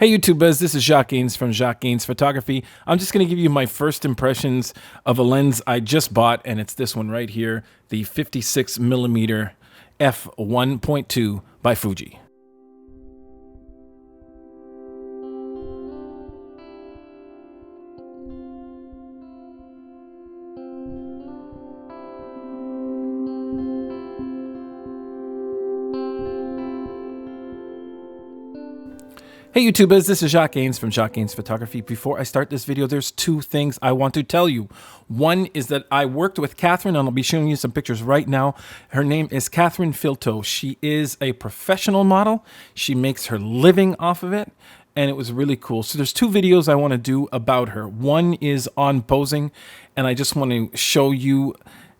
Hey YouTubers, this is Jacques from Jacques Photography. I'm just going to give you my first impressions of a lens I just bought, and it's this one right here, the 56mm f1.2 by Fuji. Hey YouTubers, this is Jacques from Jacques Photography. Before I start this video, there's two things I want to tell you. One is that I worked with Catherine, and I'll be showing you some pictures right now. Her name is Catherine Filteau. She is a professional model. She makes her living off of it, and it was really cool. So there's two videos I want to do about her. One is on posing, and I just want to show you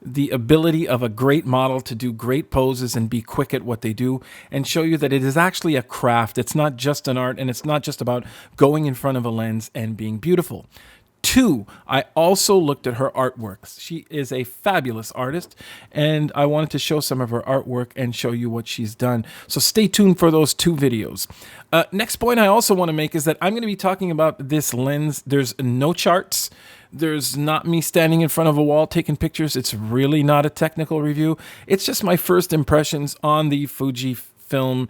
the ability of a great model to do great poses and be quick at what they do, and show you that it is actually a craft. It's not just an art, and it's not just about going in front of a lens and being beautiful. Two, I also looked at her artwork. She is a fabulous artist, and I wanted to show some of her artwork and show you what she's done. So stay tuned for those two videos. Next point I also want to make is that I'm going to be talking about this lens. There's no charts. There's not me standing in front of a wall taking pictures. It's really not a technical review. It's just my first impressions on the Fujifilm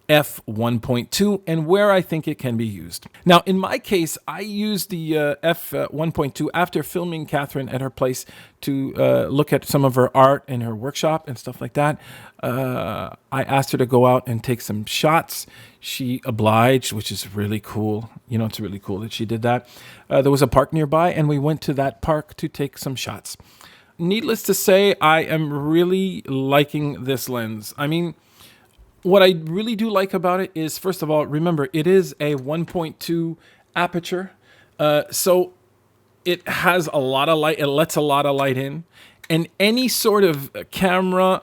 f1.2 and where I think it can be used. Now, in my case, I used the f1.2 after filming Catherine at her place to look at some of her art in her workshop and stuff like that. I asked her to go out and take some shots. She obliged, which is really cool. You know, it's really cool that she did that. There was a park nearby, and we went to that park to take some shots. Needless to say, I am really liking this lens. I mean, what I really do like about it is, first of all, remember, it is a 1.2 aperture. So it has a lot of light. It lets a lot of light in. And any sort of camera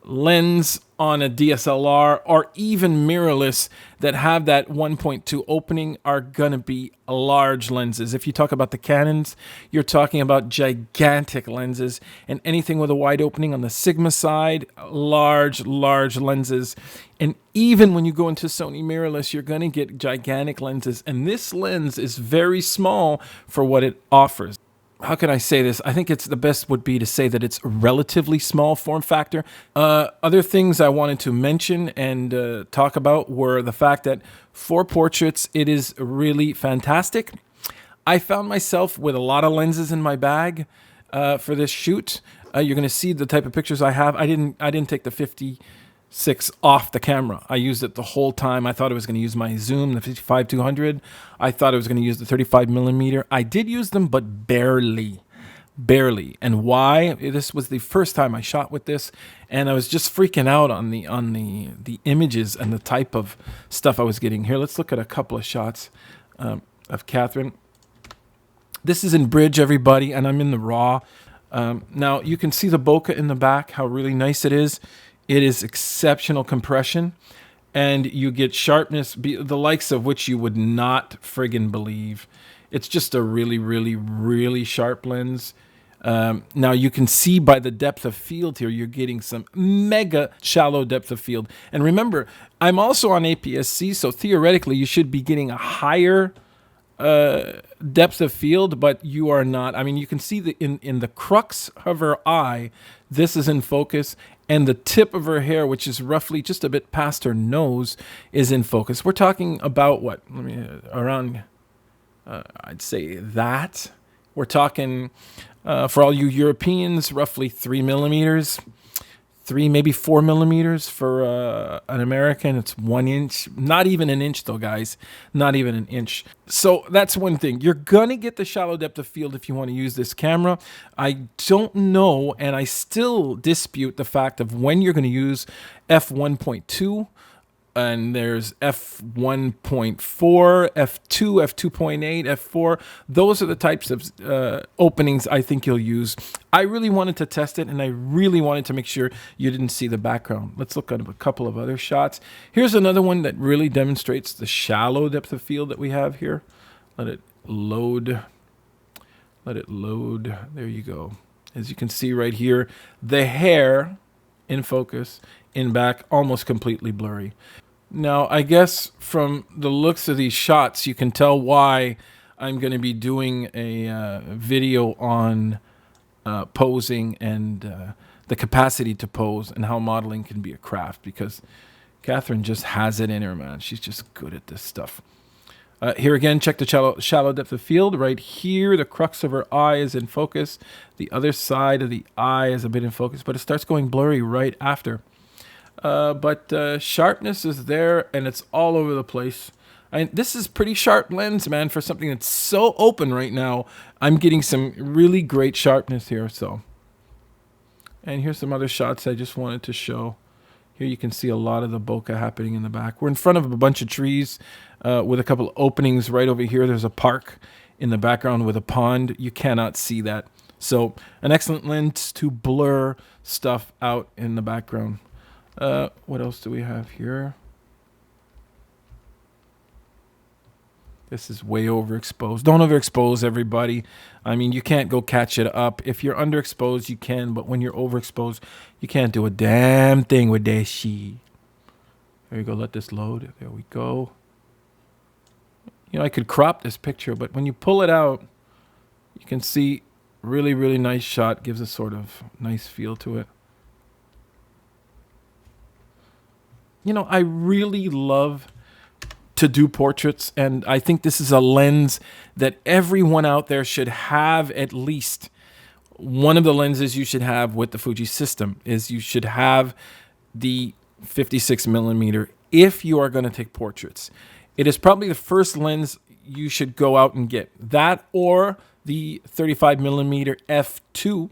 lens on a DSLR or even mirrorless that have that 1.2 opening are going to be large lenses. If you talk about the Canons, you're talking about gigantic lenses, and anything with a wide opening on the Sigma side, large lenses. And even when you go into Sony mirrorless, you're going to get gigantic lenses, and this lens is very small for what it offers. How can I say this? I think it's the best would be to say that it's relatively small form factor. Other things I wanted to mention and talk about were the fact that for portraits, it is really fantastic. I found myself with a lot of lenses in my bag for this shoot. You're going to see the type of pictures I have. I didn't take the 56 off the camera. I used it the whole time. I thought I was going to use my zoom, the 55-200. I thought I was going to use the 35mm. I did use them, but barely. And why? This was the first time I shot with this, and I was just freaking out on the images and the type of stuff I was getting. Here, let's look at a couple of shots of Catherine. This is in bridge, everybody, and I'm in the raw. Now you can see the bokeh in the back, how really nice it is. It is exceptional compression, and you get sharpness, the likes of which you would not friggin' believe. It's just a really sharp lens. Now you can see by the depth of field here, you're getting some mega shallow depth of field. And remember, I'm also on APS-C, so theoretically you should be getting a higher depth of field, but you are not. I mean, you can see in the crux of her eye, this is in focus, and the tip of her hair, which is roughly just a bit past her nose, is in focus. We're talking about what? Around, I'd say that. We're talking, for all you Europeans, roughly 3mm. 3, maybe 4mm for an American. It's 1 inch, not even an inch though, guys, not even an inch. So that's one thing. You're gonna get the shallow depth of field if you want to use this camera. I don't know, and I still dispute the fact of when you're going to use f1.2. And there's f1.4, f2, f2.8, f4. Those are the types of openings I think you'll use. I really wanted to test it, and I really wanted to make sure you didn't see the background. Let's look at a couple of other shots. Here's another one that really demonstrates the shallow depth of field that we have here. Let it load. Let it load. There you go. As you can see right here, the hair in focus, in back, almost completely blurry. Now, I guess from the looks of these shots, you can tell why I'm going to be doing a video on posing and the capacity to pose and how modeling can be a craft, because Catherine just has it in her, man. She's just good at this stuff. Here again, check the shallow depth of field. Right here, the crux of her eye is in focus. The other side of the eye is a bit in focus, but it starts going blurry right after. But sharpness is there, and it's all over the place. This is pretty sharp lens, man, for something that's so open right now. I'm getting some really great sharpness here. So, and here's some other shots I just wanted to show. Here you can see a lot of the bokeh happening in the back. We're in front of a bunch of trees with a couple of openings right over here. There's a park in the background with a pond. You cannot see that. So an excellent lens to blur stuff out in the background. What else do we have here? This is way overexposed. Don't overexpose, everybody. I mean, you can't go catch it up. If you're underexposed, you can, but when you're overexposed, you can't do a damn thing with that shit. There you go. Let this load. There we go. You know, I could crop this picture, but when you pull it out, you can see really, really nice shot. Gives a sort of nice feel to it. You know, I really love to do portraits, and I think this is a lens that everyone out there should have. At least one of the lenses you should have with the Fuji system is you should have the 56mm if you are going to take portraits. It is probably the first lens you should go out and get, that or the 35mm f2.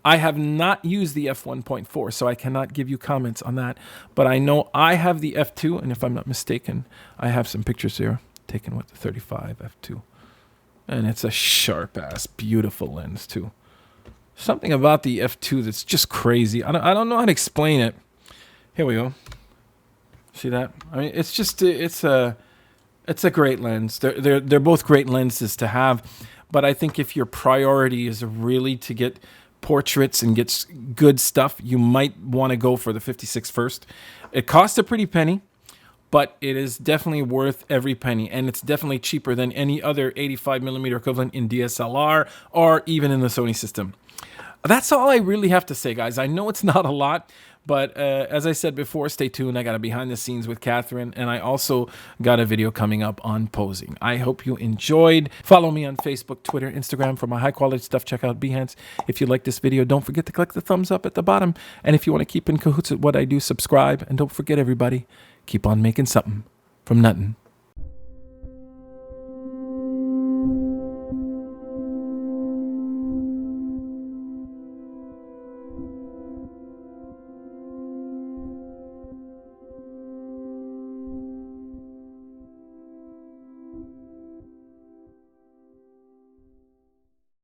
I have not used the f1.4, so I cannot give you comments on that. But I know I have the f2, and if I'm not mistaken, I have some pictures here taken with the 35 f2. And it's a sharp-ass, beautiful lens, too. Something about the f2 that's just crazy. I don't know how to explain it. Here we go. See that? I mean, it's just, it's a great lens. They're both great lenses to have. But I think if your priority is really to get portraits and gets good stuff, you might want to go for the 56 first. It costs a pretty penny, but it is definitely worth every penny, and it's definitely cheaper than any other 85mm equivalent in DSLR or even in the Sony system. That's all I really have to say, guys. I know it's not a lot, but as I said before, stay tuned. I got a behind the scenes with Catherine, and I also got a video coming up on posing. I hope you enjoyed. Follow me on Facebook, Twitter, Instagram for my high quality stuff. Check out Behance. If you like this video, don't forget to click the thumbs up at the bottom. And if you want to keep in cahoots with what I do, subscribe. And don't forget, everybody, keep on making something from nothing.